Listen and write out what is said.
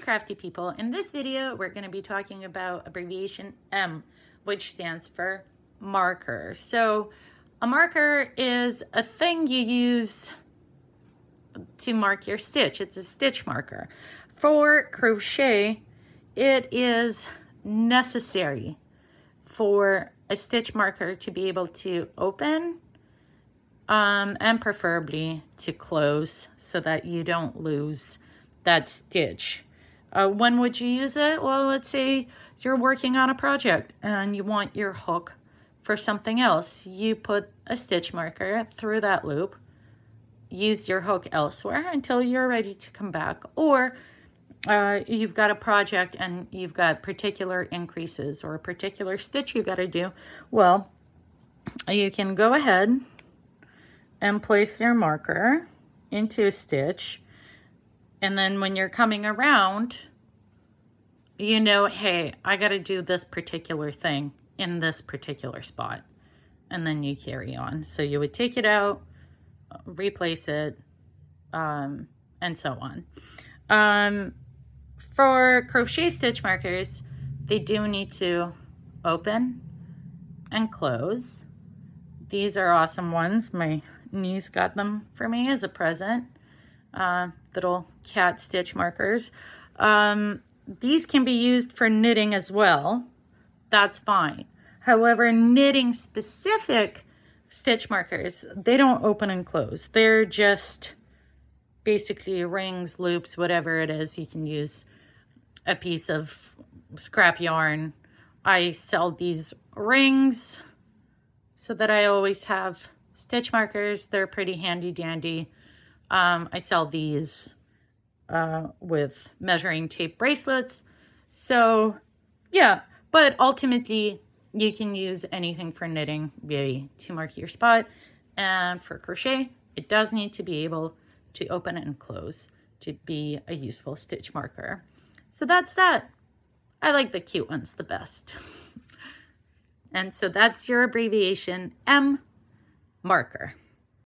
crafty people. In this video, we're going to be talking about abbreviation M, which stands for marker. So a marker is a thing you use to mark your stitch. It's a stitch marker. For crochet, it is necessary for a stitch marker to be able to open and preferably to close so that you don't lose that stitch. When would you use it? Well, let's say you're working on a project and you want your hook for something else. You put a stitch marker through that loop, use your hook elsewhere until you're ready to come back. Or you've got a project and you've got particular increases or a particular stitch you got to do. Well, you can go ahead and place your marker into a stitch, and then when you're coming around, you know, hey, I got to do this particular thing in this particular spot, and then you carry on. So you would take it out, replace it, and so on. For crochet stitch markers, they do need to open and close. These are awesome ones. My niece got them for me as a present. Little cat stitch markers. These can be used for knitting as well. That's fine. However, knitting specific stitch markers, they don't open and close. They're just basically rings, loops, whatever it is. You can use a piece of scrap yarn. I sell these rings so that I always have stitch markers. They're pretty handy dandy. I sell these with measuring tape bracelets. So yeah, but ultimately you can use anything for knitting really to mark your spot. And for crochet, it does need to be able to open and close to be a useful stitch marker. So that's that. I like the cute ones the best. And so that's your abbreviation M, marker.